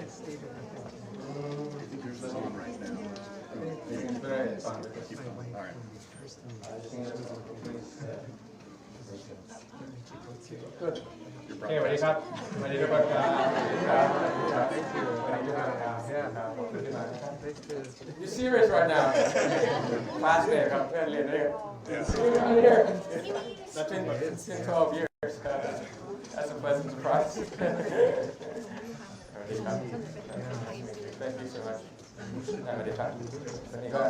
It's on right now. All right. Good. โอเคสวัสดีครับสวัสดีทุกคนครับ Thank you สวัสดีทุกคนครับครับขอบคุณที่มานะครับ You serious right now? Last day ครับเพื่อนเรียนด้วยกัน Here. That's been 12 years. That's a pleasant surprise. สวัสดีครับ Thank you so much. สวัสดีครับวันนี้ก็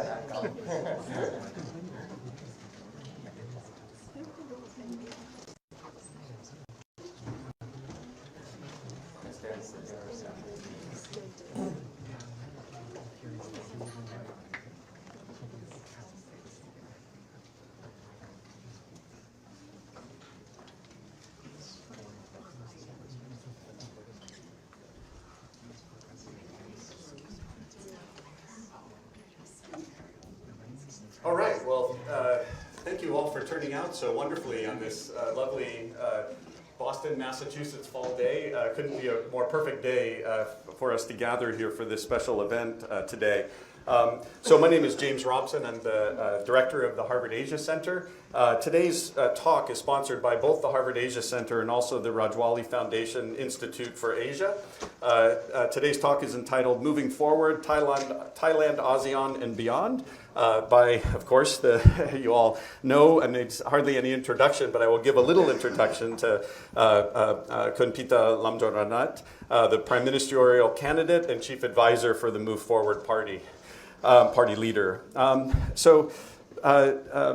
All right, well, thank you all for turning out so wonderfully on this lovely Boston, Massachusetts fall day. Couldn't be a more perfect day for us to gather here for this special event today. So my name is James Robson. I'm the director of the Harvard Asia Center. Today's talk is sponsored by both the Harvard Asia Center and also the Rajwali Foundation Institute for Asia. Today's talk is entitled Moving Forward, Thailand, ASEAN, and Beyond. By, of course, you all know, and it's hardly any introduction, but I will give a little introduction to Kun Pita Lamjoranat, the Prime Ministerial candidate and Chief Advisor for the Move Forward Party leader.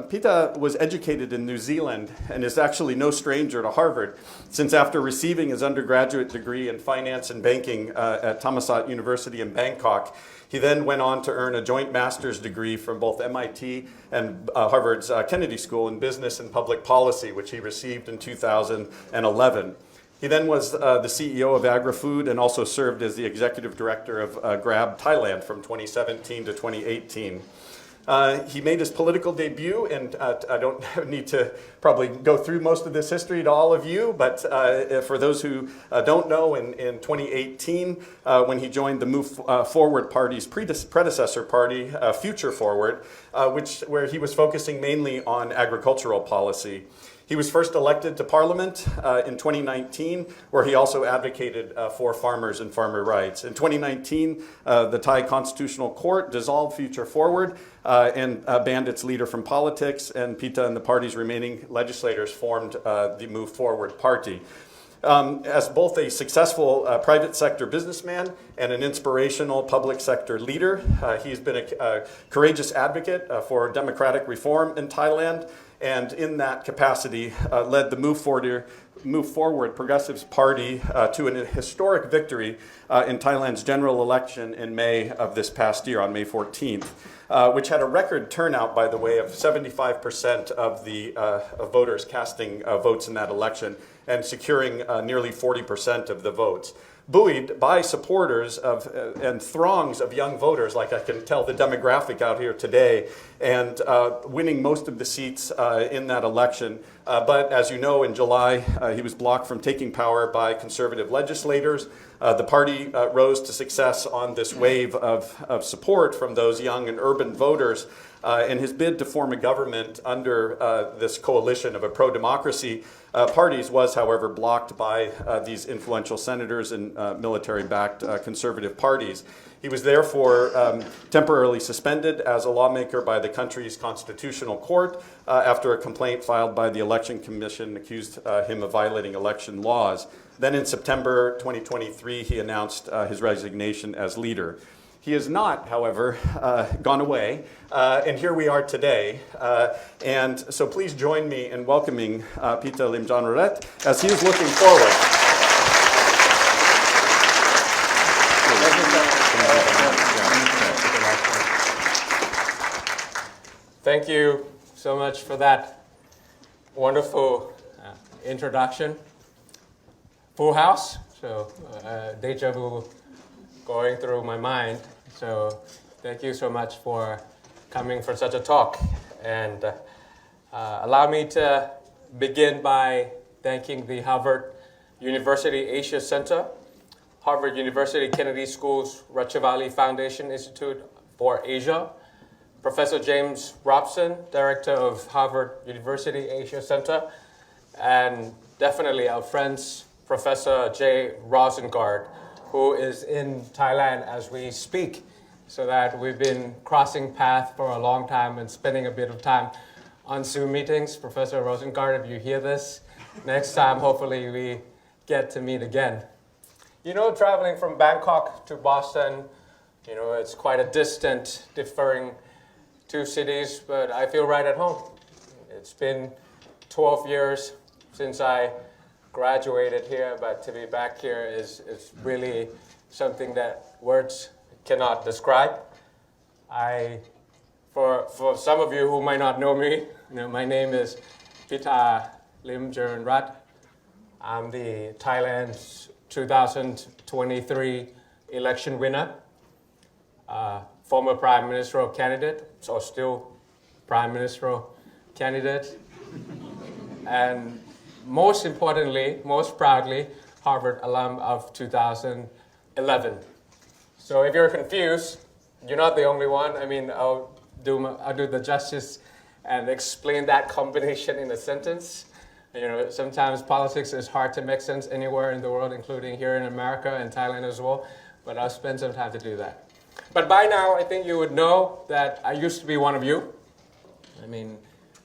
Pita was educated in New Zealand and is actually no stranger to Harvard, since after receiving his undergraduate degree in finance and banking at Thammasat University in Bangkok, he then went on to earn a joint master's degree from both MIT and Harvard's Kennedy School in Business and Public Policy, which he received in 2011. He then was the CEO of Agri-Food and also served as the executive director of Grab Thailand from 2017 to 2018. He made his political debut, and I don't need to probably go through most of this history to all of you, but for those who don't know, in 2018, when he joined the Move Forward Party's predecessor party, Future Forward, where he was focusing mainly on agricultural policy. He was first elected to Parliament in 2019, where he also advocated for farmers and farmer rights. In 2019, the Thai Constitutional Court dissolved Future Forward and banned its leader from politics, and Pita and the party's remaining legislators formed the Move Forward Party. As both a successful private sector businessman and an inspirational public sector leader, he's been a courageous advocate for democratic reform in Thailand, and in that capacity led the Move Forward Progressives Party to an historic victory in Thailand's general election in May of this past year, on May 14th, which had a record turnout, by the way, of 75% of the voters casting votes in that election and securing nearly 40% of the votes. Buoyed by supporters and throngs of young voters, like I can tell the demographic out here today, and winning most of the seats in that election. But as you know, in July, he was blocked from taking power by conservative legislators. The party rose to success on this wave of support from those young and urban voters. And his bid to form a government under this coalition of a pro-democracy parties was, however, blocked by these influential senators and military-backed conservative parties. He was therefore temporarily suspended as a lawmaker by the country's constitutional court after a complaint filed by the Election Commission accused him of violating election laws. Then in September 2023, he announced his resignation as leader. He has not, however, gone away, and here we are today. And so please join me in welcoming Pita Limjaroenrat as he is looking forward. Thank you so much for that wonderful introduction. Full house, so deja vu going through my mind. So thank you so much for coming for such a talk. And allow me to begin by thanking the Harvard University Asia Center Harvard University Kennedy School's Ratchavali Foundation Institute for Asia, Professor James Robson, Director of Harvard University Asia Center, and definitely our friends, Professor Jay Rosengard, who is in Thailand as we speak, so that we've been crossing paths for a long time and spending a bit of time on Zoom meetings. Professor Rosengard, if you hear this, next time hopefully we get to meet again. You know, traveling from Bangkok to Boston, you know, it's quite a distant, differing two cities, but I feel right at home. It's been 12 years since I graduated here, but to be back here is really something that words cannot describe. For some of you who might not know me, you know, my name is Pita Lim Jaranrat. I'm the Thailand's 2023 election winner, former Prime Ministerial candidate, so still Prime Ministerial candidate, and most importantly, most proudly, Harvard alum of 2011. So if you're confused, you're not the only one. I mean, I'll do the justice and explain that combination in a sentence. You know, sometimes politics is hard to make sense anywhere in the world, including here in America and Thailand as well, but I'll spend some time to do that. But by now, I think you would know that I used to be one of you. I mean,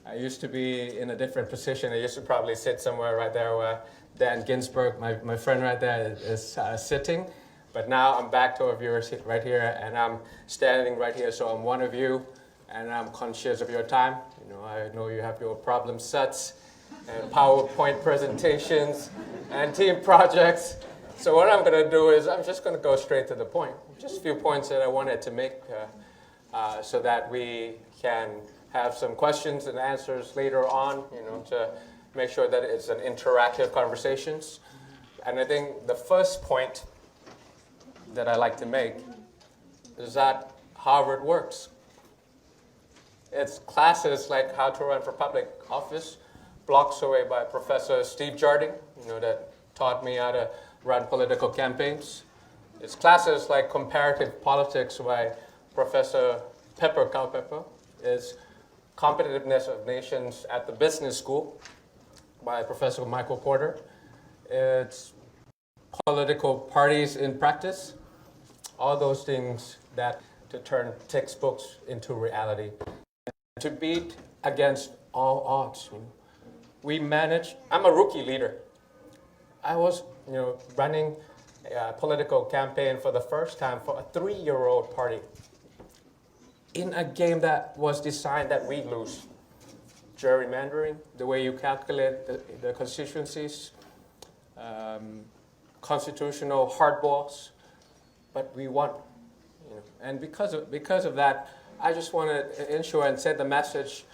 I used to be in a different position. I used to probably sit somewhere right there where Dan Ginsberg, my friend right there, is sitting. But now I'm back to our viewers right here, and I'm standing right here, so I'm one of you, and I'm conscious of your time. You know, I know you have your problem sets, and PowerPoint presentations, and team projects. So what I'm going to do is I'm just going to go straight to the point. Just a few points that I wanted to make so that we can have some questions and answers later on, you know, to make sure that it's an interactive conversations. And I think the first point that I like to make is that Harvard works. It's classes like How to Run for Public Office, blocks away by Professor Steve Jarding, you know, that taught me how to run political campaigns. It's classes like Comparative Politics by Professor Pepper Culpepper. It's Competitiveness of Nations at the Business School by Professor Michael Porter. It's Political Parties in Practice. All those things that to turn textbooks into reality. To beat against all odds. You know. We managed, I'm a rookie leader. I was, you know, running a political campaign for the first time for a 3-year-old party in a game that was designed that we lose. Gerrymandering, the way you calculate the constituencies, constitutional hardballs, but we won. You know. And because of that, I just want to ensure and send the message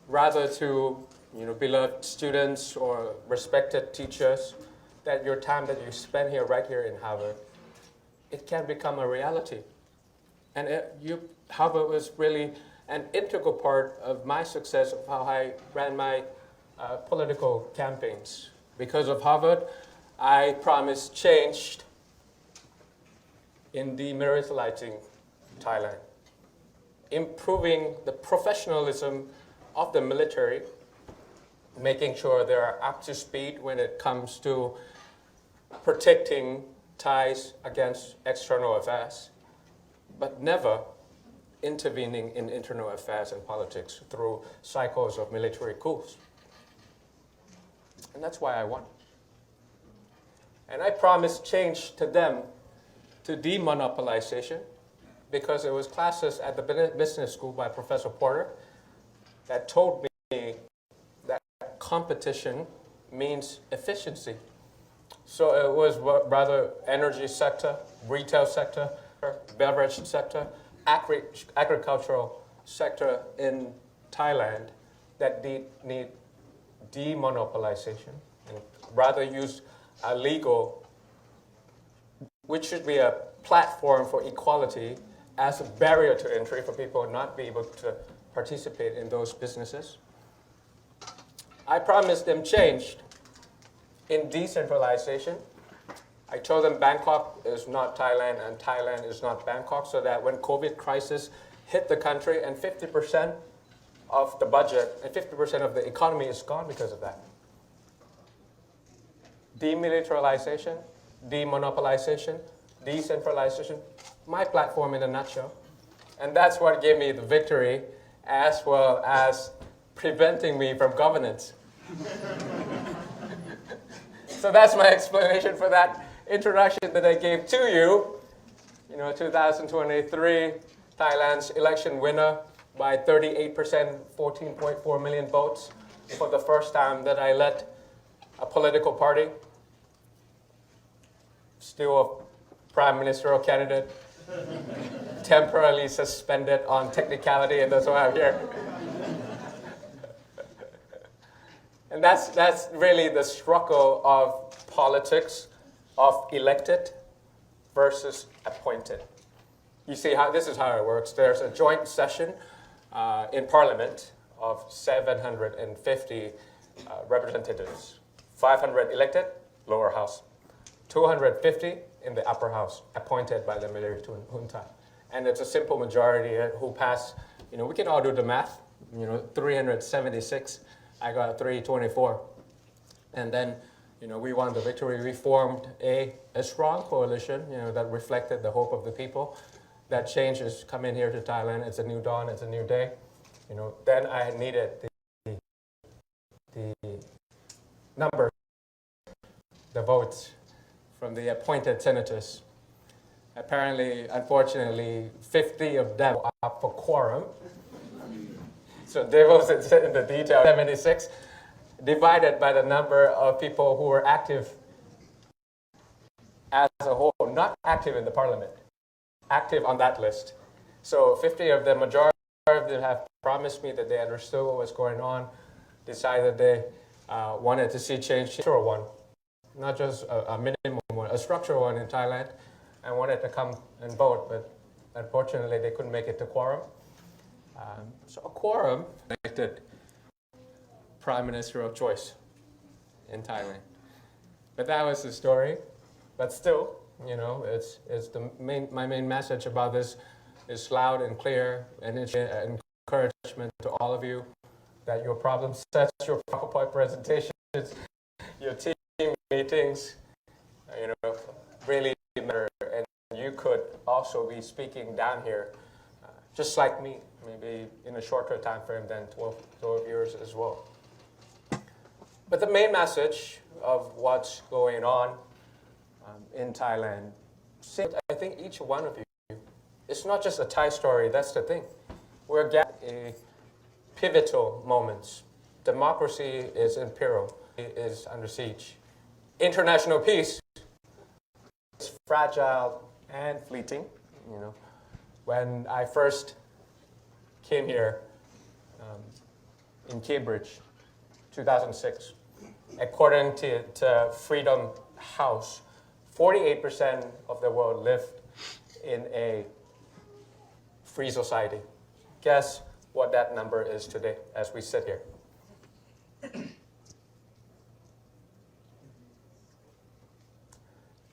rather to, you know, beloved students or respected teachers that your time that you spend here, right here in Harvard, it can become a reality. And Harvard was really an integral part of my success of how I ran my political campaigns. Because of Harvard, I promised change in demilitarizing Thailand, improving the professionalism of the military, making sure they are up to speed when it comes to protecting Thais against external affairs, but never intervening in internal affairs and politics through cycles of military coups. And that's why I won. And I promised change to them to demonopolization, because it was classes at the business school by Professor Porter that told me that competition means efficiency. So it was rather energy sector, retail sector, beverage sector, agricultural sector in Thailand that need demonopolization, and rather use a legal, which should be a platform for equality, as a barrier to entry for people not be able to participate in those businesses. I promised them change in decentralization, I told them Bangkok is not Thailand and Thailand is not Bangkok, so that when COVID crisis hit the country and 50% of the budget and 50% of the economy is gone because of that. Demilitarization, demonopolization, decentralization, my platform in a nutshell. And that's what gave me the victory as well as preventing me from governance. So that's my explanation for that introduction that I gave to you. 2023, Thailand's election winner by 38%, 14.4 million votes for the first time that I led a political party. Still a prime ministerial candidate, temporarily suspended on technicality, and that's why I'm here. And that's really the struggle of politics, of elected versus appointed. You see how this is how it works. There's a joint session in Parliament of 750 representatives, 500 elected, lower house, 250 in the upper house, appointed by the military junta. And it's a simple majority who pass. We can all do the math. 376. I got 324. And then, we won the victory. We formed a strong coalition, that reflected the hope of the people. That change is coming here to Thailand. It's a new dawn. It's a new day. Then I needed the numbers, the votes from the appointed senators. Apparently, unfortunately, 50 of them were up for quorum. So devil's in the detail. 76 divided by the number of people who were active as a whole, not active in the parliament, active on that list. So 50 of them, majority of them have promised me that they understood what was going on, decided they wanted to see change, structural one, not just a minimum one, a structural one in Thailand, and wanted to come and vote, but unfortunately they couldn't make it to quorum. So a quorum elected prime ministerial choice in Thailand. But that was the story. But still, it's my main message about this is loud and clear, and it's an encouragement to all of you that your problem sets, your PowerPoint presentations, your team meetings, really matter. And you could also be speaking down here, just like me, maybe in a shorter time frame than 12 years as well. But the main message of what's going on in Thailand, I think each one of you, it's not just a Thai story, that's the thing. We're getting pivotal moments. Democracy is in peril, it is under siege. International peace is fragile and fleeting. When I first came here in Cambridge, 2006, according to Freedom House, 48% of the world lived in a free society. Guess what that number is today as we sit here?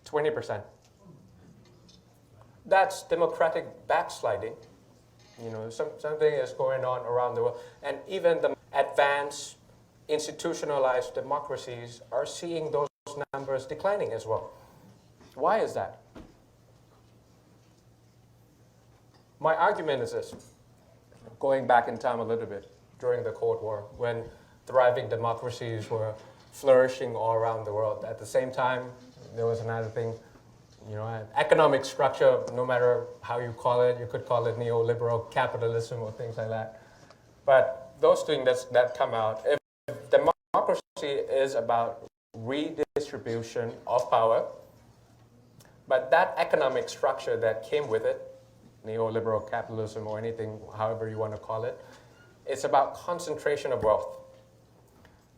20%. That's democratic backsliding. Something is going on around the world. And even the advanced, institutionalized democracies are seeing those numbers declining as well. Why is that? My argument is this, going back in time a little bit, during the Cold War, when thriving democracies were flourishing all around the world. At the same time, there was another thing, economic structure, no matter how you call it, you could call it neoliberal capitalism or things like that. But those things that come out, if democracy is about redistribution of power, but that economic structure that came with it, neoliberal capitalism or anything, however you want to call it, it's about concentration of wealth.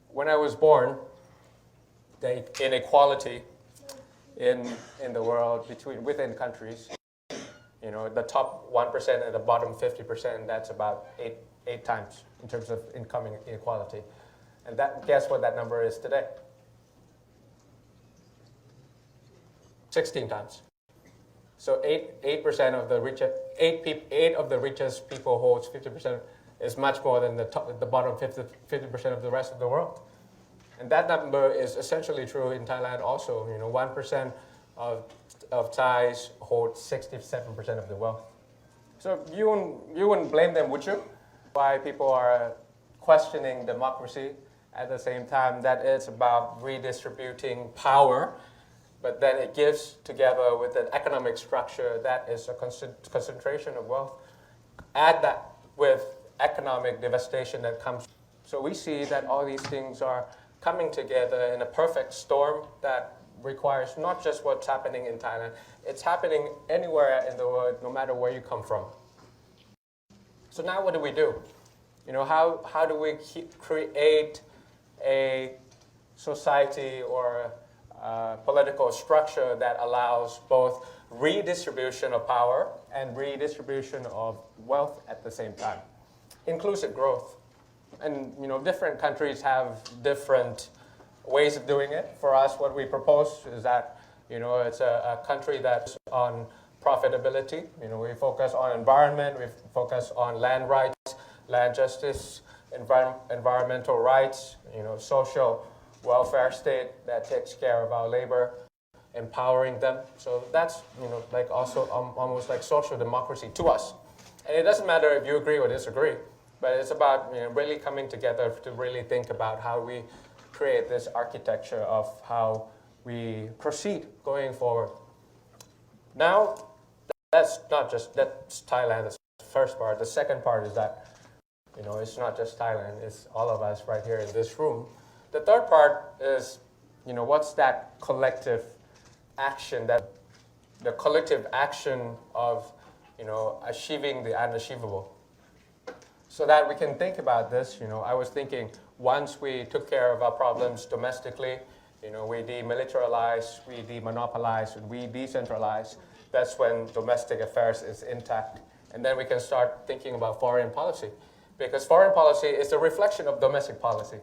When I was born, the inequality in the world within countries, the top 1% and the bottom 50%, that's about eight times in terms of income inequality. And guess what that number is today? 16 times. So 8% of the richest, 8 of the richest people holds 50% is much more than the bottom 50% of the rest of the world. And that number is essentially true in Thailand also. 1% of Thais hold 67% of the wealth. So you wouldn't blame them, would you? Why people are questioning democracy at the same time that it's about redistributing power, but then it gives together with an economic structure that is a concentration of wealth. Add that with economic devastation that comes. So we see that all these things are coming together in a perfect storm that requires not just what's happening in Thailand, it's happening anywhere in the world, no matter where you come from. So now what do we do? How do we create a society or a political structure that allows both redistribution of power and redistribution of wealth at the same time? Inclusive growth. And different countries have different ways of doing it. For us, what we propose is that it's a country that's on profitability. We focus on environment, we focus on land rights, land justice, environmental rights, social welfare state that takes care of our labor, empowering them. So that's like also almost like social democracy to us. And it doesn't matter if you agree or disagree, but it's about really coming together to really think about how we create this architecture of how we proceed going forward. Now, that's Thailand, that's the first part. The second part is that, it's not just Thailand, it's all of us right here in this room. The third part is, what's that collective action, the collective action of, achieving the unachievable. So that we can think about this, I was thinking once we took care of our problems domestically, we demilitarize, we demonopolize, and we decentralize, that's when domestic affairs is intact. And then we can start thinking about foreign policy. Because foreign policy is a reflection of domestic policy.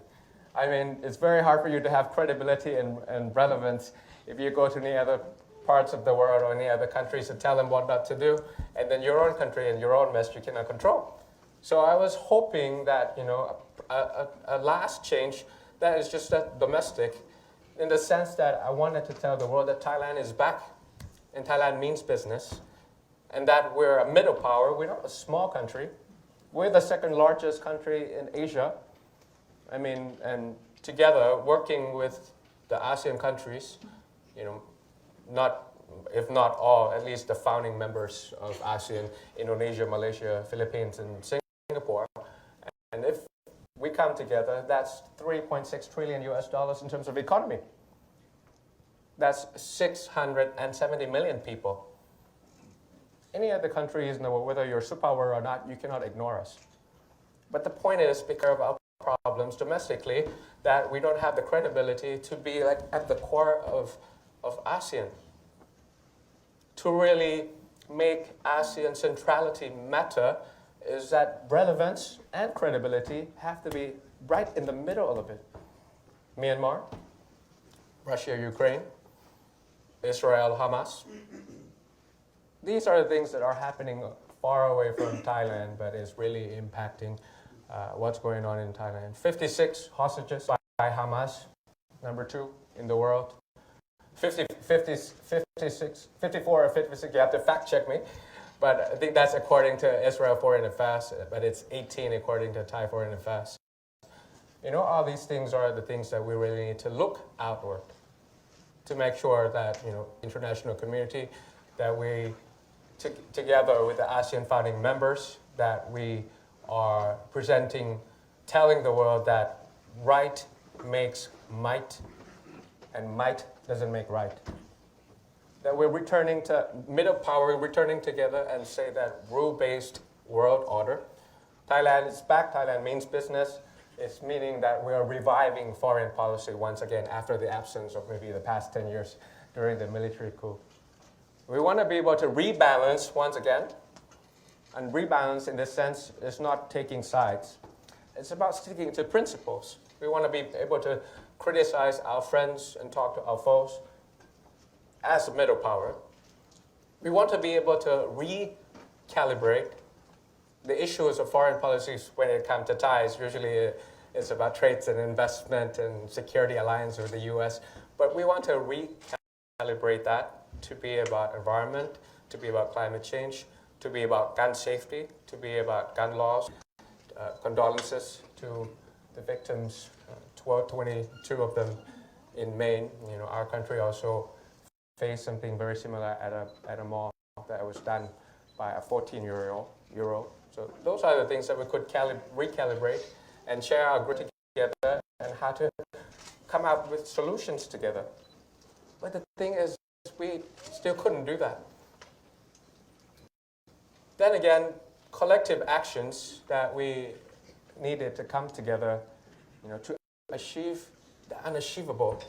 I mean, it's very hard for you to have credibility and relevance if you go to any other parts of the world or any other countries and tell them what not to do, and then your own country and your own mess you cannot control. So I was hoping that, a last change that is just that domestic, in the sense that I wanted to tell the world that Thailand is back, and Thailand means business, and that we're a middle power. We're not a small country. We're the second largest country in Asia. And together, working with the ASEAN countries, if not all, at least the founding members of ASEAN, Indonesia, Malaysia, Philippines, and Singapore. And if we come together, that's $3.6 trillion in terms of economy. That's 670 million people. Any other countries in the world, whether you're a superpower or not, you cannot ignore us. But the point is, because of our problems domestically, that we don't have the credibility to be like at the core of ASEAN. To really make ASEAN centrality matter is that relevance and credibility have to be right in the middle of it. Myanmar, Russia, Ukraine, Israel, Hamas. These are the things that are happening far away from Thailand, but is really impacting what's going on in Thailand. 56 hostages by Hamas, number 2 in the world. 54 or 56, you have to fact check me. But I think that's according to Israel Foreign Affairs, but it's 18 according to Thai Foreign Affairs. All these things are the things that we really need to look outward to make sure that, international community, that we, together with the ASEAN founding members, that we are presenting, telling the world that right makes might, and might doesn't make right. That we're returning to middle power, returning together and say that rule-based world order. Thailand is back. Thailand means business. It's meaning that we are reviving foreign policy once again after the absence of maybe the past 10 years during the military coup. We want to be able to rebalance once again. And rebalance in this sense is not taking sides. It's about sticking to principles. We want to be able to criticize our friends and talk to our foes. as a middle power, we want to be able to recalibrate the issues of foreign policies when it comes to ties. Usually it's about trades and investment and security alliance with the US. But we want to recalibrate that to be about environment, to be about climate change, to be about gun safety, to be about gun laws. Condolences to the victims, 22 of them in Maine. You know, our country also faced something very similar at a mall that was done by a 14-year-old. So those are the things that we could recalibrate and share our grit together and how to come up with solutions together. But the thing is, we still couldn't do that. Then again, collective actions that we needed to come together, you know, to achieve the unachievable,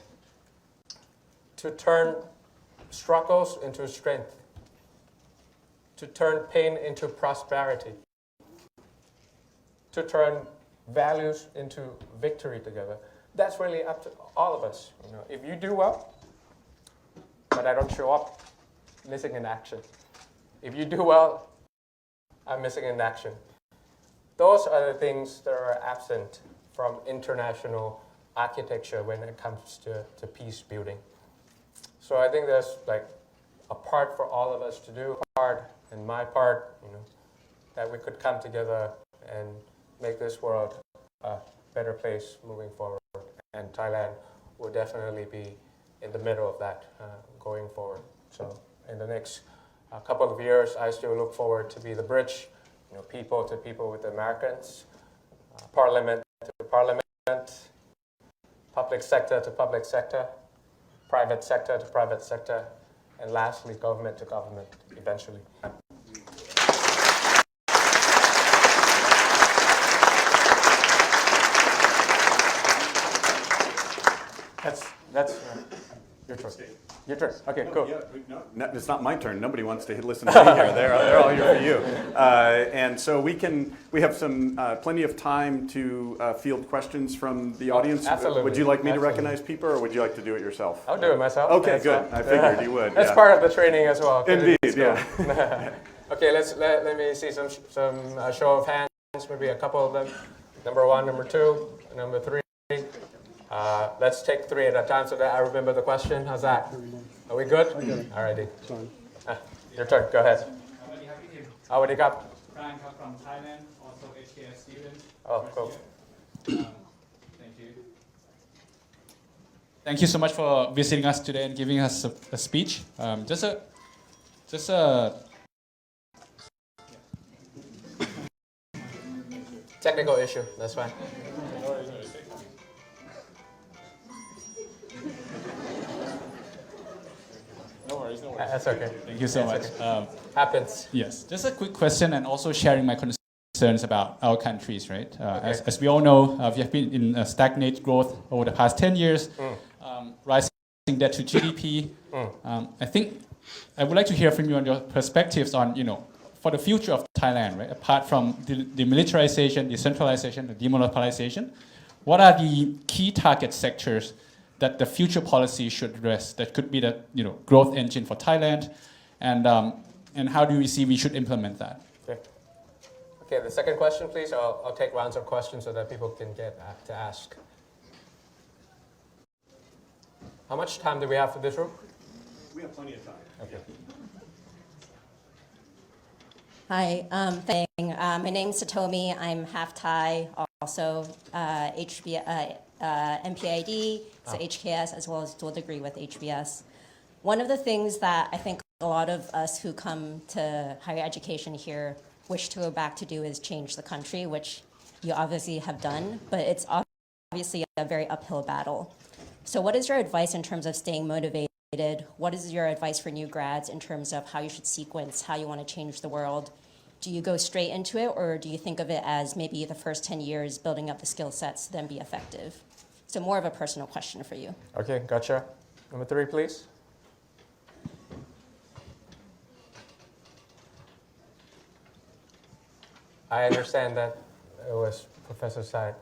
to turn struggles into strength, to turn pain into prosperity, to turn values into victory together. That's really up to all of us. You know, if you do well, but I don't show up, missing in action. If you do well, I'm missing in action. Those are the things that are absent from international architecture when it comes to peace building. So I think there's like a part for all of us to do, part and my part, you know, that we could come together and make this world a better place moving forward. And Thailand will definitely be in the middle of that going forward. So in the next couple of years, I still look forward to be the bridge, you know, people to people with Americans, parliament to parliament, public sector to public sector, private sector to private sector, and lastly, government to government eventually. That's your turn. Your turn. Okay, cool. No, it's not my turn. Nobody wants to listen to me here. They're all here for you. And so we have some plenty of time to field questions from the audience. Absolutely. Would you like me to recognize people, or would you like to do it yourself? I'll do it myself. Okay, good. I figured you would. That's part of the training as well. Indeed, yeah. Okay, let me see some show of hands. Maybe a couple of them. Number 1, number 2, number 3. Let's take 3 at a time so that I remember the question. How's that? Are we good? Alrighty. Your turn. Go ahead. Awadi Kap. Brian Kap from Thailand, also HKS student. Oh, cool. Thank you. Thank you so much for visiting us today and giving us a speech. Just a Technical issue. That's fine. No worries. That's okay. Thank you so much. Okay. Happens. Yes, just a quick question and also sharing my concerns about our countries, right? As we all know, we have been in a stagnant growth over the past 10 years, rising debt to GDP. I think I would like to hear from you on your perspectives on, you know, for the future of Thailand, right? Apart from the demilitarization, decentralization, the demonopolization, what are the key target sectors that the future policy should address that could be the, you know, growth engine for Thailand, and how do we see we should implement that? Okay, the second question, please. I'll take rounds of questions so that people can get to ask. How much time do we have for this room? We have plenty of time. Okay. Hi, my name's Satomi. I'm half Thai, also MPID, so HKS, as well as dual degree with HBS. One of the things that I think a lot of us who come to higher education here wish to go back to do is change the country, which you obviously have done, but it's obviously a very uphill battle. So what is your advice in terms of staying motivated? What is your advice for new grads in terms of how you should sequence, how you want to change the world? Do you go straight into it, or do you think of it as maybe the first 10 years building up the skill sets to then be effective? So more of a personal question for you. Okay, gotcha. Number 3, please. I understand that it was Professor Said.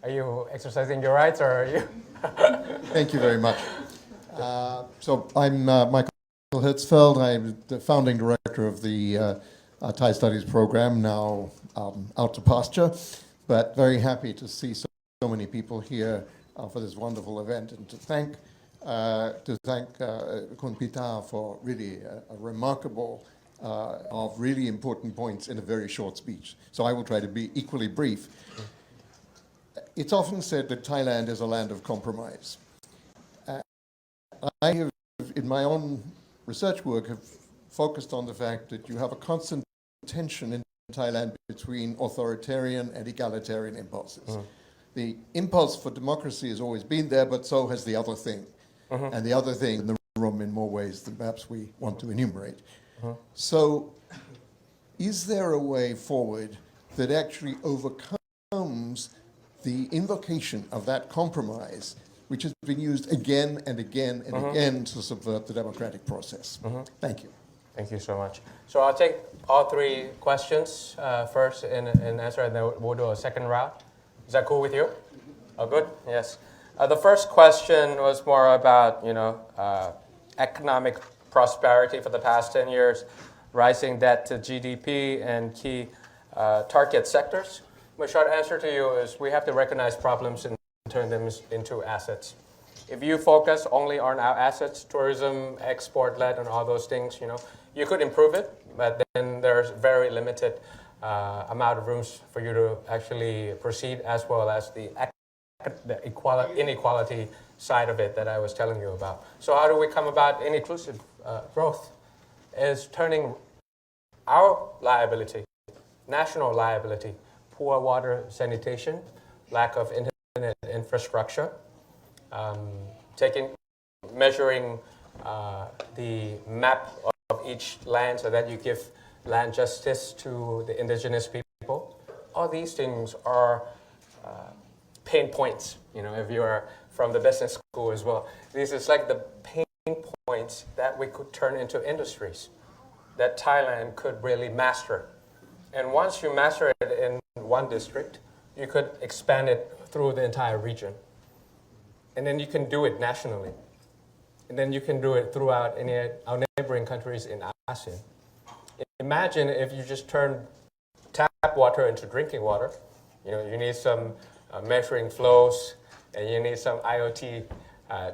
Are you exercising your rights, or are you? Thank you very much. So I'm Michael Hertzfeld. I'm the founding director of the Thai Studies program, now out to pasture, but very happy to see so many people here for this wonderful event, and to thank Kun Pita for really a remarkable of really important points in a very short speech. So I will try to be equally brief. It's often said that Thailand is a land of compromise. I have, in my own research work, have focused on the fact that you have a constant tension in Thailand between authoritarian and egalitarian impulses. The impulse for democracy has always been there, but so has the other thing. And the other thing in the room in more ways than perhaps we want to enumerate. So is there a way forward that actually overcomes the invocation of that compromise, which has been used again and again and again to subvert the democratic process? Thank you. Thank you so much. So I'll take all three questions first in answer, and then we'll do a second round. Is that cool with you? Oh, good. Yes. The first question was more about, economic prosperity for the past 10 years, rising debt to GDP, and key target sectors. My short answer to you is we have to recognize problems and turn them into assets. If you focus only on our assets, tourism, export-led, and all those things, you could improve it, but then there's very limited amount of rooms for you to actually proceed, as well as the inequality side of it that I was telling you about. So how do we come about inclusive growth? Is turning our liability, national liability, poor water sanitation, lack of internet infrastructure, measuring the map of each land so that you give land justice to the indigenous people. All these things are pain points, if you are from the business school as well. This is like the pain points that we could turn into industries that Thailand could really master. And once you master it in one district, you could expand it through the entire region. And then you can do it nationally. And then you can do it throughout our neighboring countries in ASEAN. Imagine if you just turn tap water into drinking water. You need some measuring flows, and you need some IoT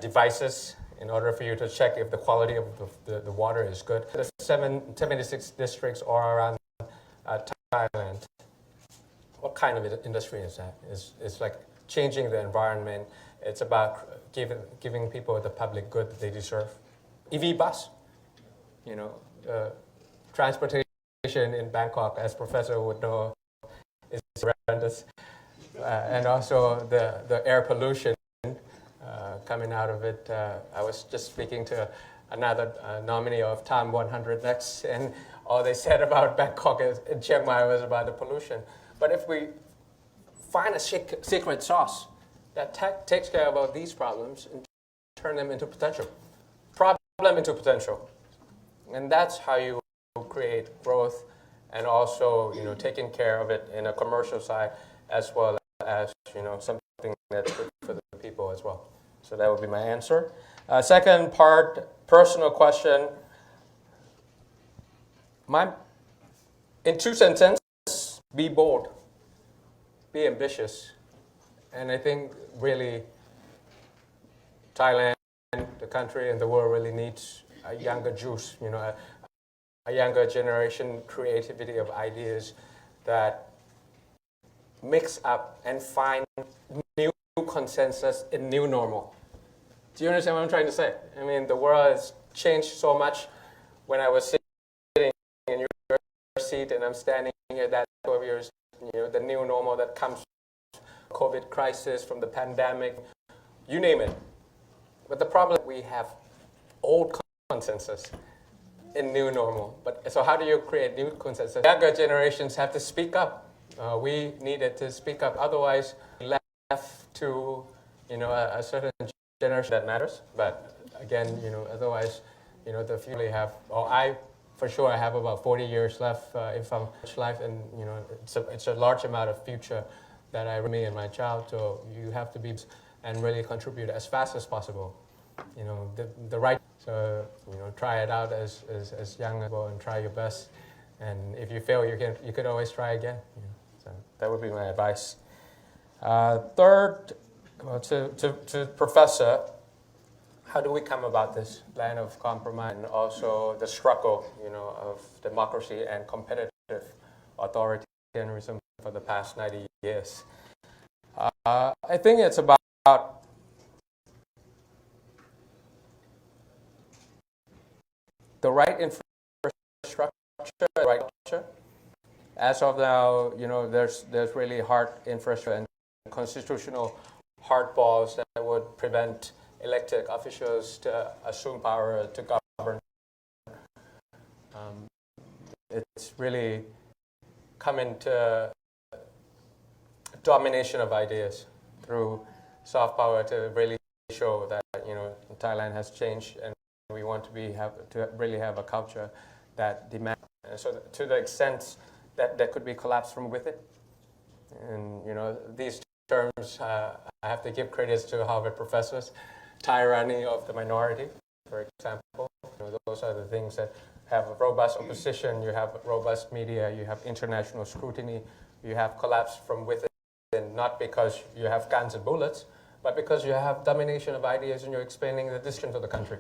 devices in order for you to check if the quality of the water is good. The 76 districts all around Thailand. What kind of industry is that? It's like changing the environment. It's about giving people the public good that they deserve. EV bus, transportation in Bangkok, as Professor would know, is horrendous. And also the air pollution coming out of it. I was just speaking to another nominee of Time 100 Next, and all they said about Bangkok and Chiang Mai was about the pollution. But if we find a secret sauce that takes care of all these problems and turn them into potential, problem into potential, and that's how you create growth, and also taking care of it in a commercial side as well as something that's good for the people as well. So that would be my answer. Second part, personal question. In two sentences, be bold, be ambitious, and I think really Thailand, the country, and the world really needs a younger juice, a younger generation creativity of ideas that mix up and find new consensus in new normal. Do you understand what I'm trying to say? I mean, the world has changed so much. When I was sitting in your seat and I'm standing here that 12 years, the new normal that comes from the COVID crisis, from the pandemic, you name it. But the problem, we have old consensus in new normal. But so how do you create new consensus? Younger generations have to speak up. We needed to speak up. Otherwise, left to a certain generation that matters. But again, otherwise, the future have. I for sure I have about 40 years left if I'm life, and it's a large amount of future that I remain in my child. So you have to be and really contribute as fast as possible. the right. So try it out as young as well and try your best. And if you fail, you could always try again. So that would be my advice. Third, to Professor, how do we come about this line of compromise and also the struggle, of democracy and competitive authoritarianism for the past 90 years? I think it's about the right infrastructure, right culture. As of now, there's really hard infrastructure and constitutional hardballs that would prevent elected officials to assume power to govern. It's really come into domination of ideas through soft power to really show that Thailand has changed and we want to really have a culture that demands. So to the extent that there could be collapse from within, and these terms I have to give credits to Harvard professors. Tyranny of the minority, for example. Those are the things that have a robust opposition, you have robust media, you have international scrutiny, you have collapse from within, not because you have guns and bullets, but because you have domination of ideas and you're explaining the decisions of the country.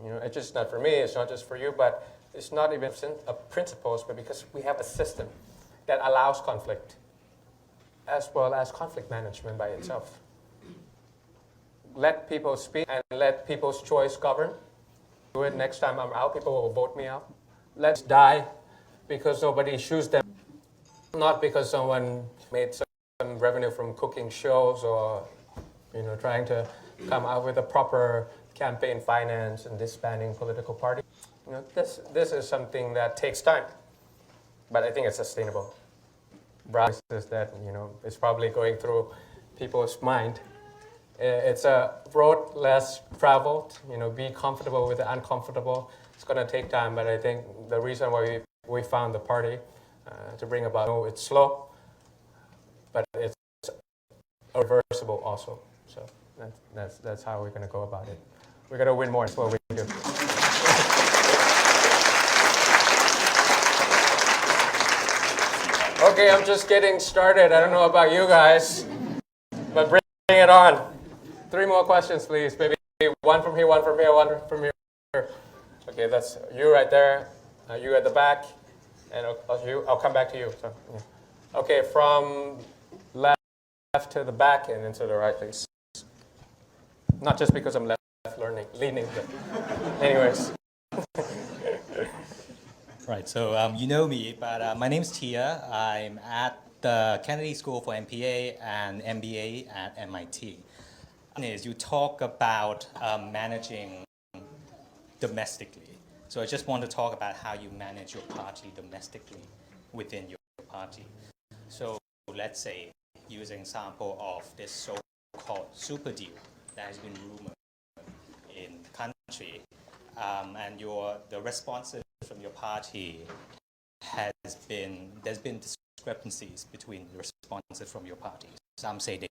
It's just not for me, it's not just for you, but it's not even principles, but because we have a system that allows conflict, as well as conflict management by itself. Let people speak and let people's choice govern. Do it next time I'm out, people will vote me out. Let's die because nobody chooses them, not because someone made some revenue from cooking shows or trying to come out with a proper campaign finance and disbanding political party. This is something that takes time, but I think it's sustainable. Process that is probably going through people's mind. It's a road less traveled. Be comfortable with the uncomfortable. It's going to take time, but I think the reason why we found the party to bring about, it's slow, but it's reversible also. So that's how we're going to go about it. We're going to win more. That's what we do. Okay, I'm just getting started. I don't know about you guys, but bring it on. 3 more questions, please. Maybe one from here, one from here, one from here. Okay, that's you right there. You at the back, and I'll come back to you. So, yeah. Okay, from left to the back and into the right, please. Not just because I'm leaning, but anyways. Right, so you know me, but my name's Tia. I'm at the Kennedy School for MPA and MBA at MIT. Is you talk about managing domestically. So I just want to talk about how you manage your party domestically within your party. So let's say, use an example of this so-called super deal that has been rumored in the country, and the responses from your party there's been discrepancies between the responses from your party. Some say they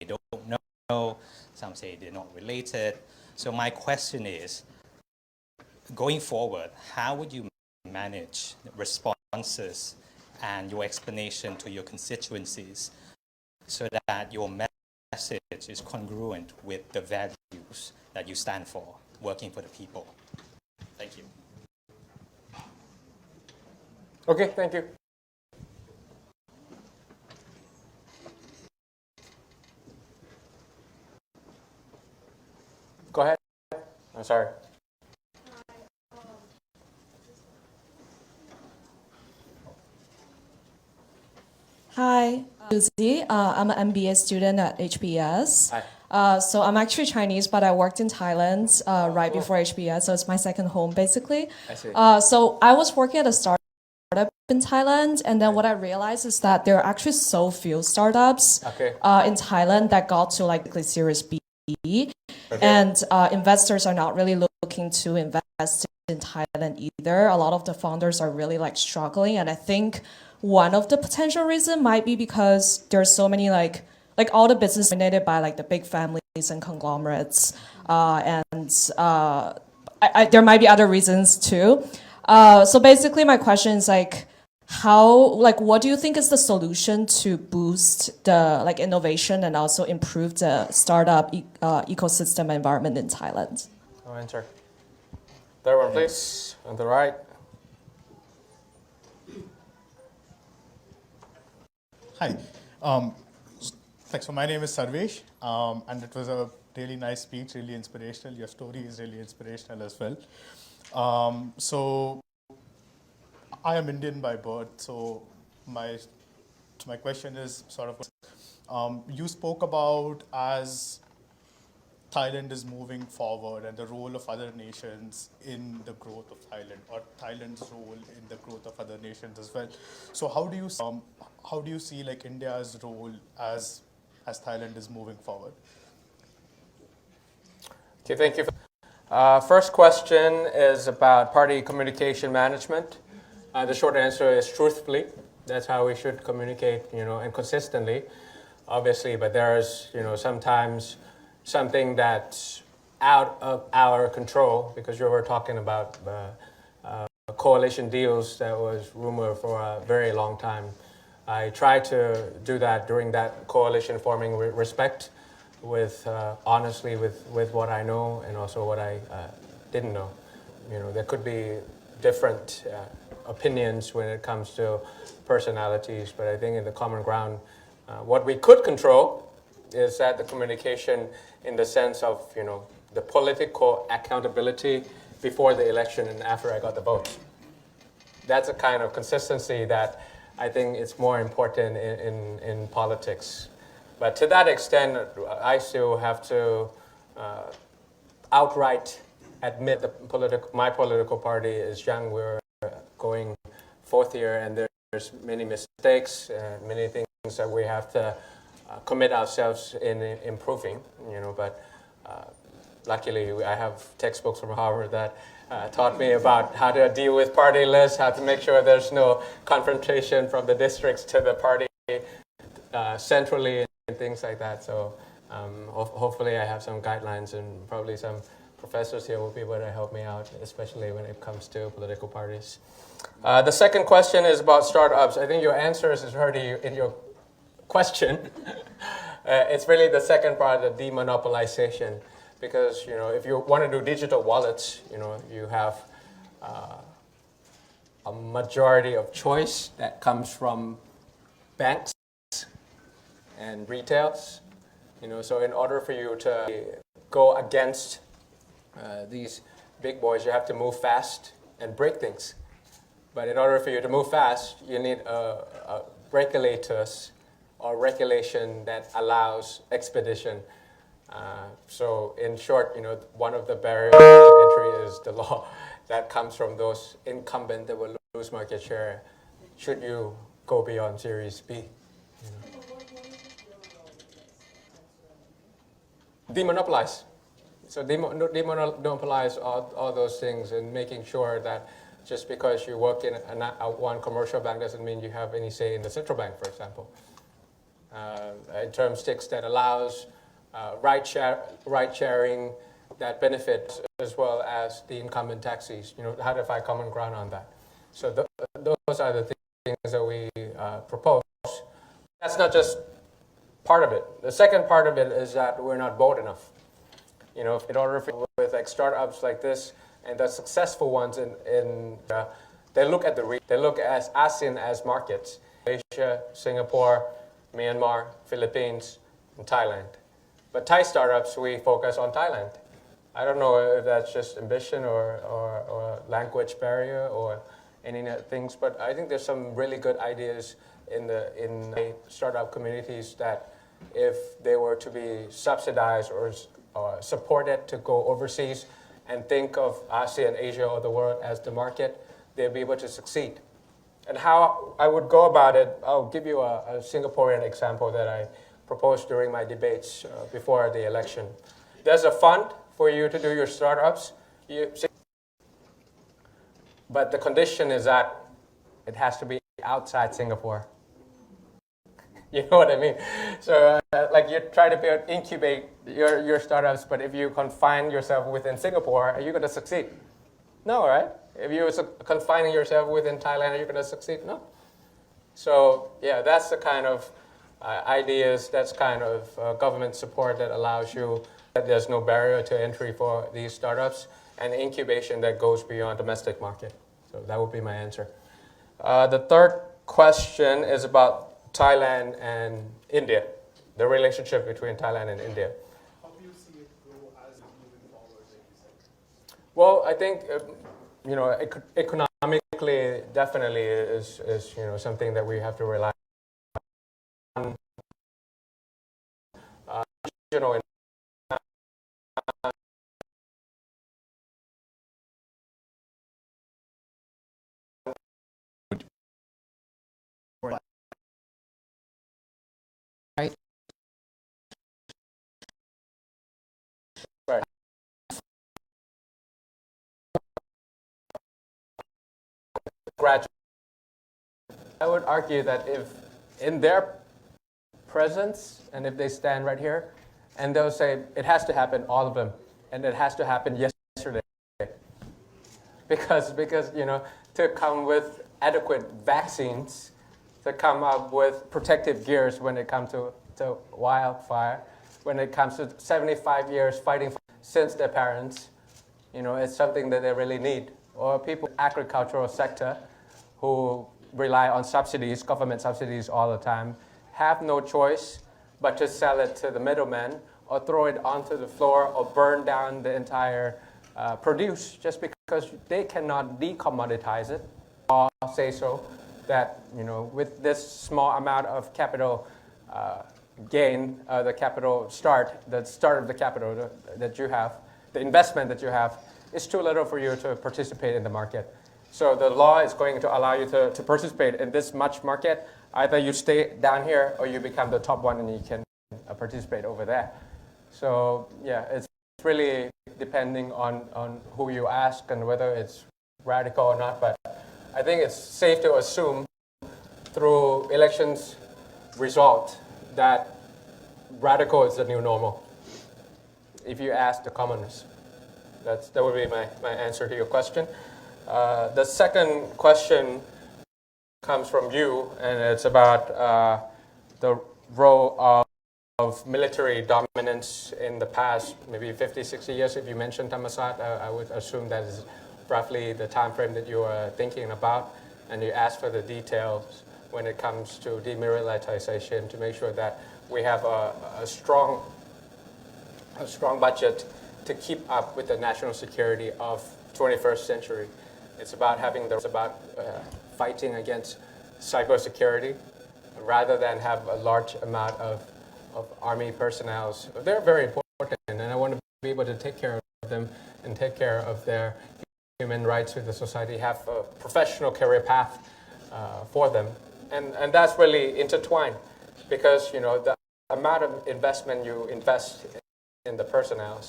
don't know, some say they're not related. So my question is, going forward, how would you manage responses and your explanation to your constituencies so that your message is congruent with the values that you stand for, working for the people? Thank you. Okay, thank you. Go ahead. I'm sorry. Hi, Lucy. I'm an MBA student at HBS. Hi. So I'm actually Chinese, but I worked in Thailand right before HBS, so it's my second home, basically. I see. So I was working at a startup in Thailand, and then what I realized is that there are actually so few startups in Thailand that got to like Series B. And investors are not really looking to invest in Thailand either. A lot of the founders are really like struggling, and I think one of the potential reason might be because there's so many like all the business dominated by like the big families and conglomerates, there might be other reasons too. So basically, my question is what do you think is the solution to boost the innovation and also improve the startup ecosystem environment in Thailand? I'll answer. Third one, please, on the right. Hi. Thanks. So my name is Sarvesh, and it was a really nice speech, really inspirational. Your story is really inspirational as well. So I am Indian by birth, so my question is sort of, you spoke about as Thailand is moving forward and the role of other nations in the growth of Thailand, or Thailand's role in the growth of other nations as well. So how do you see India's role as Thailand is moving forward? Okay, thank you. First question is about party communication management. The short answer is truthfully. That's how we should communicate, and consistently, obviously. But there's, sometimes something that's out of our control, because you were talking about coalition deals that was rumored for a very long time. I tried to do that during that coalition forming respect with honestly with what I know and also what I didn't know. There could be different opinions when it comes to personalities, but I think in the common ground, what we could control is that the communication in the sense of, the political accountability before the election and after I got the vote. That's a kind of consistency that I think it's more important in politics. But to that extent, I still have to outright admit my political party is young. We're going fourth year, and there's many mistakes, many things that we have to commit ourselves in improving. But luckily, I have textbooks from Harvard that taught me about how to deal with party lists, how to make sure there's no confrontation from the districts to the party centrally, and things like that. So hopefully I have some guidelines, and probably some professors here will be able to help me out, especially when it comes to political parties. The second question is about startups. I think your answers is already in your question. It's really the second part, the demonopolization. Because, if you want to do digital wallets, you have a majority of choice that comes from banks and retails. So in order for you to go against these big boys, you have to move fast and break things. But in order for you to move fast, you need regulators or regulation that allows expedition. So in short, one of the barriers to entry is the law that comes from those incumbents that will lose market share should you go beyond Series B. Demonopolize. So demonopolize all those things, and making sure that just because you work in one commercial bank doesn't mean you have any say in the central bank, for example. In term sticks that allows ride sharing that benefits as well as the incumbent taxis. How to find common ground on that. So those are the things that we propose. That's not just part of it. The second part of it is that we're not bold enough. In order with startups like this and the successful ones they look at they look at ASEAN as markets: Asia, Singapore, Myanmar, Philippines, and Thailand. But Thai startups, we focus on Thailand. I don't know if that's just ambition or language barrier or any things, but I think there's some really good ideas in the startup communities that if they were to be subsidized or supported to go overseas and think of ASEAN, Asia, or the world as the market, they'll be able to succeed. And how I would go about it, I'll give you a Singaporean example that I proposed during my debates before the election. There's a fund for you to do your startups, but the condition is that it has to be outside Singapore. You know what I mean? So like you try to incubate your startups, but if you confine yourself within Singapore, are you going to succeed? No, right? If you're confining yourself within Thailand, are you going to succeed? No. So yeah, that's the kind of ideas, that's kind of government support that allows you, that there's no barrier to entry for these startups, and incubation that goes beyond domestic market. So that would be my answer. The third question is about Thailand and India, the relationship between Thailand and India. How do you see it grow as it's moving forward, like you said? Well, I think economically, definitely is something that we have to rely on. Regional graduate. I would argue that if in their presence, and if they stand right here, and they'll say, it has to happen, all of them, and it has to happen yesterday. Because to come with adequate vaccines, to come up with protective gears when it comes to wildfire, when it comes to 75 years fighting since their parents, it's something that they really need. Or people in the agricultural sector who rely on subsidies, government subsidies all the time, have no choice but to sell it to the middleman or throw it onto the floor or burn down the entire produce just because they cannot decommoditize it or say so that, with this small amount of capital gain, the start of the capital that you have, the investment that you have, is too little for you to participate in the market. So the law is going to allow you to participate in this much market. Either you stay down here or you become the top one and you can participate over there. So yeah, it's really depending on who you ask and whether it's radical or not. But I think it's safe to assume through elections result that radical is the new normal, if you ask the commoners. That would be my answer to your question. The second question comes from you, and it's about the role of military dominance in the past, maybe 50, 60 years. If you mentioned Thammasat, I would assume that is roughly the time frame that you are thinking about, and you ask for the details when it comes to demilitarization to make sure that we have a strong budget to keep up with the national security of 21st century. It's about fighting against cybersecurity rather than have a large amount of army personnel. They're very important, and I want to be able to take care of them and take care of their human rights with the society, have a professional career path for them. And that's really intertwined because, the amount of investment you invest in the personnel,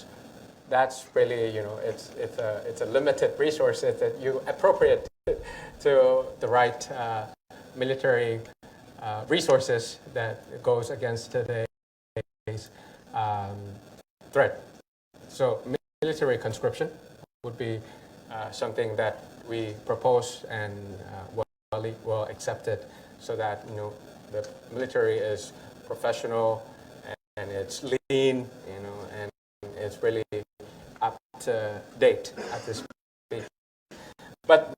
that's really, it's a limited resource that you appropriate to the right military resources that goes against today's threat. So military conscription would be something that we propose and well accepted, so that the military is professional and it's lean, and it's really up to date at this stage. But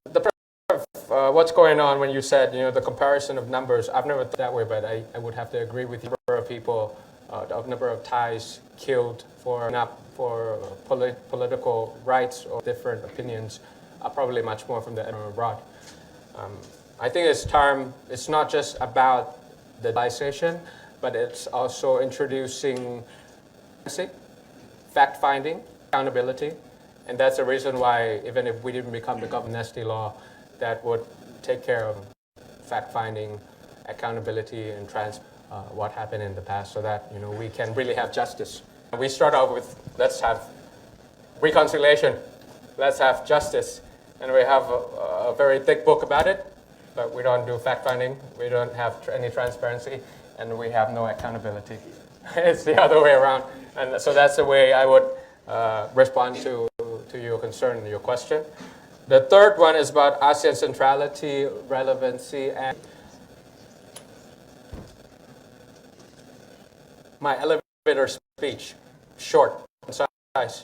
what's going on when you said, the comparison of numbers, I've never thought that way, but I would have to agree with you. The number of people, the number of Thais killed for political rights or different opinions are probably much more from the abroad. I think it's not just about the legalization, but it's also introducing fact-finding, accountability, and that's the reason why, even if we didn't become the amnesty law, that would take care of fact-finding, accountability, and what happened in the past, so that we can really have justice. We start out with, let's have reconciliation, let's have justice, and we have a very thick book about it, but we don't do fact-finding, we don't have any transparency. and we have no accountability. It's the other way around. And so that's the way I would respond to your concern, your question. The third one is about ASEAN centrality, relevancy, and my elevator speech, short, concise,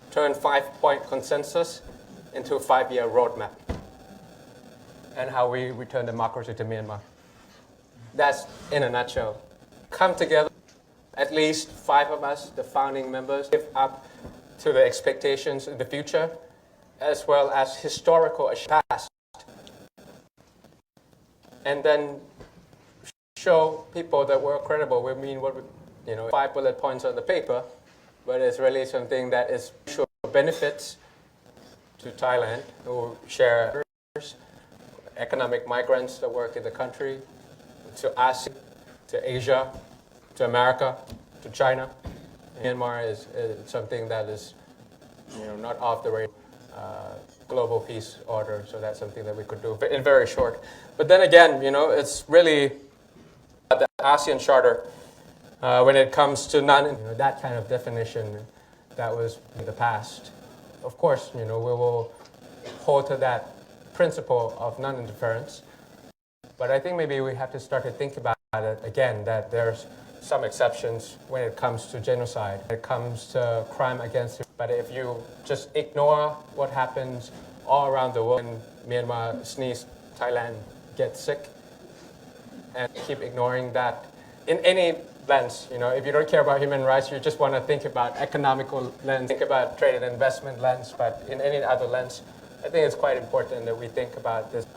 turn 5-point consensus into a 5-year roadmap, and how we return democracy to Myanmar. That's in a nutshell. Come together, at least 5 of us, the founding members, live up to the expectations in the future, as well as historical past, and then show people that we're credible. We mean what 5 bullet points on the paper, but it's really something that is sure benefits to Thailand, who share economic migrants that work in the country, to ASEAN, to Asia, to America, to China. Myanmar is something that is not off the radar. Global peace order, so that's something that we could do in very short. But then again, it's really the ASEAN Charter when it comes to that kind of definition that was in the past. Of course, we will hold to that principle of non-interference, but I think maybe we have to start to think about it again, that there's some exceptions when it comes to genocide, when it comes to crime against humanity. But if you just ignore what happens all around the world, when Myanmar sneezes, Thailand gets sick, and keep ignoring that in any lens, if you don't care about human rights, you just want to think about economical lens, think about trade and investment lens, but in any other lens, I think it's quite important that we think about this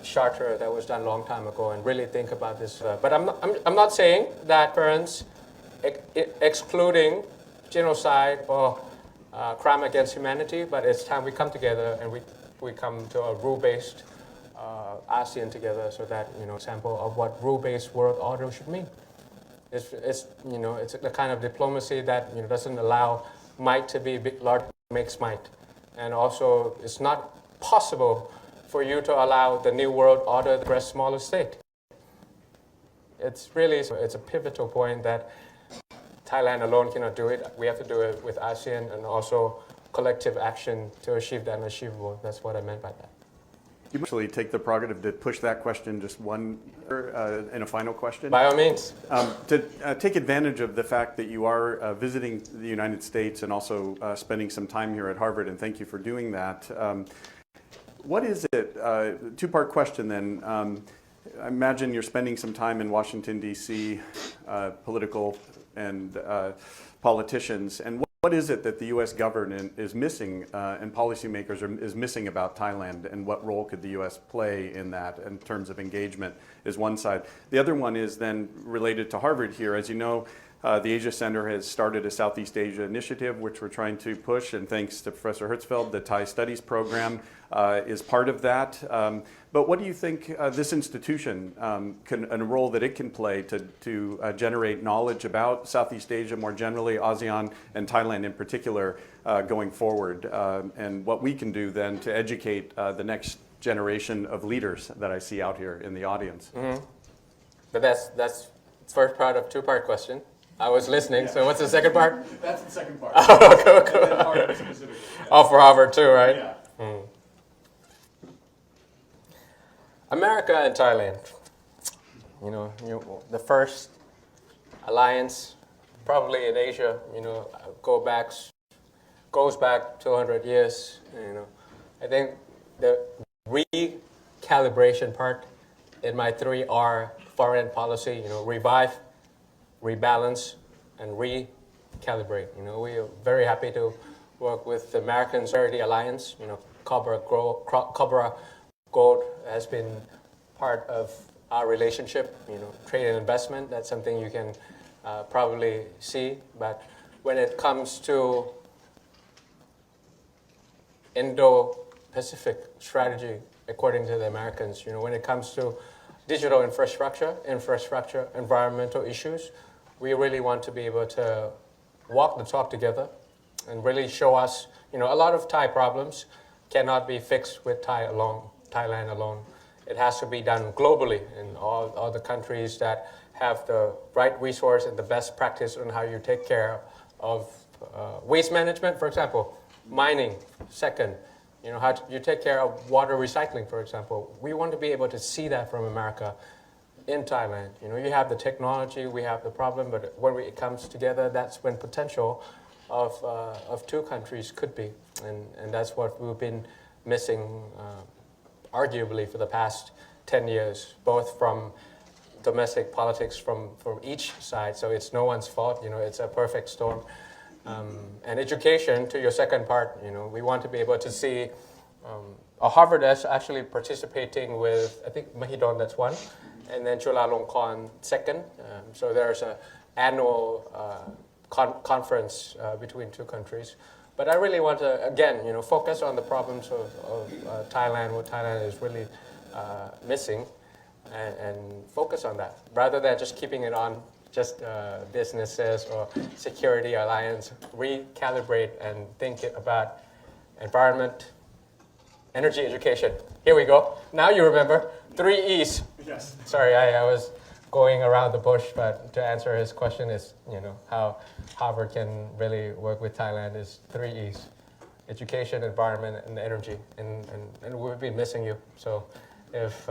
charter that was done a long time ago and really think about this. But I'm not saying that parents excluding genocide or crime against humanity, but it's time we come together and we come to a rule-based ASEAN together, so that example of what rule-based world order should mean. It's the kind of diplomacy that doesn't allow might to be big, large, makes might. And also, it's not possible for you to allow the new world order to press smaller state. It's a pivotal point that Thailand alone cannot do it. We have to do it with ASEAN and also collective action to achieve the unachievable. That's what I meant by that. You actually take the prerogative to push that question just one in a final question. By all means. To take advantage of the fact that you are visiting the United States and also spending some time here at Harvard, and thank you for doing that. What is it, two-part question then. I imagine you're spending some time in Washington, D.C., political and politicians, and what is it that the U.S. government is missing and policymakers is missing about Thailand, and what role could the U.S. play in that in terms of engagement is one side. The other one is then related to Harvard here. As you know, the Asia Center has started a Southeast Asia initiative, which we're trying to push, and thanks to Professor Hertzfeld, the Thai Studies program is part of that. But what do you think this institution, and a role that it can play to generate knowledge about Southeast Asia more generally, ASEAN and Thailand in particular, going forward, and what we can do then to educate the next generation of leaders that I see out here in the audience? Mm-hmm. But that's first part of two-part question. I was listening, yeah. So what's the second part? That's the second part. Oh, cool. Oh, for Harvard too, right? Yeah. Mm. America and Thailand, the first alliance, probably in Asia, goes back 200 years. I think the recalibration part in my 3R foreign policy, revive, rebalance, and recalibrate. We are very happy to work with the American Security Alliance. Cobra Gold has been part of our relationship. Trade and investment, that's something you can probably see. But when it comes to Indo-Pacific strategy, according to the Americans, when it comes to digital infrastructure, environmental issues, we really want to be able to walk the talk together and really show us, a lot of Thai problems cannot be fixed with Thailand alone. It has to be done globally in all the countries that have the right resource and the best practice on how you take care of waste management, for example, mining, second, how you take care of water recycling, for example. We want to be able to see that from America in Thailand. You have the technology, we have the problem, but when it comes together, that's when potential of two countries could be. And that's what we've been missing, arguably, for the past 10 years, both from domestic politics from each side. So it's no one's fault, it's a perfect storm. And education, to your second part, we want to be able to see Harvard is actually participating with, I think, Mahidol, that's one, and then Chulalongkorn second. So there's an annual conference between two countries. But I really want to, again, focus on the problems of Thailand, what Thailand is really missing, and focus on that, rather than just keeping it on just businesses or security alliance. Recalibrate and think about environment, energy, education. Here we go. Now you remember 3 E's. Yes. Sorry, I was going around the bush, but to answer his question is, how Harvard can really work with Thailand is 3 E's: education, environment, and energy. And we've been missing you. So if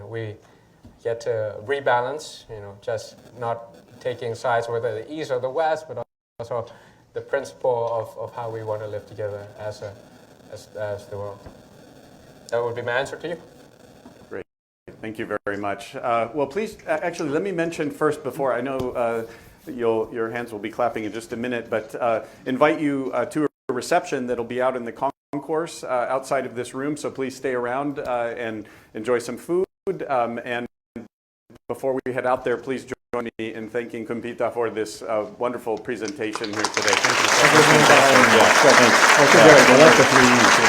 we get to rebalance, just not taking sides whether the East or the West, but also the principle of how we want to live together as the world. That would be my answer to you. Great. Thank you very much. Well, please, actually, let me mention first before, I know your hands will be clapping in just a minute, but invite you to a reception that'll be out in the concourse outside of this room, so please stay around and enjoy some food. And before we head out there, please join me in thanking Kumpita for this wonderful presentation here today. Thank you so much.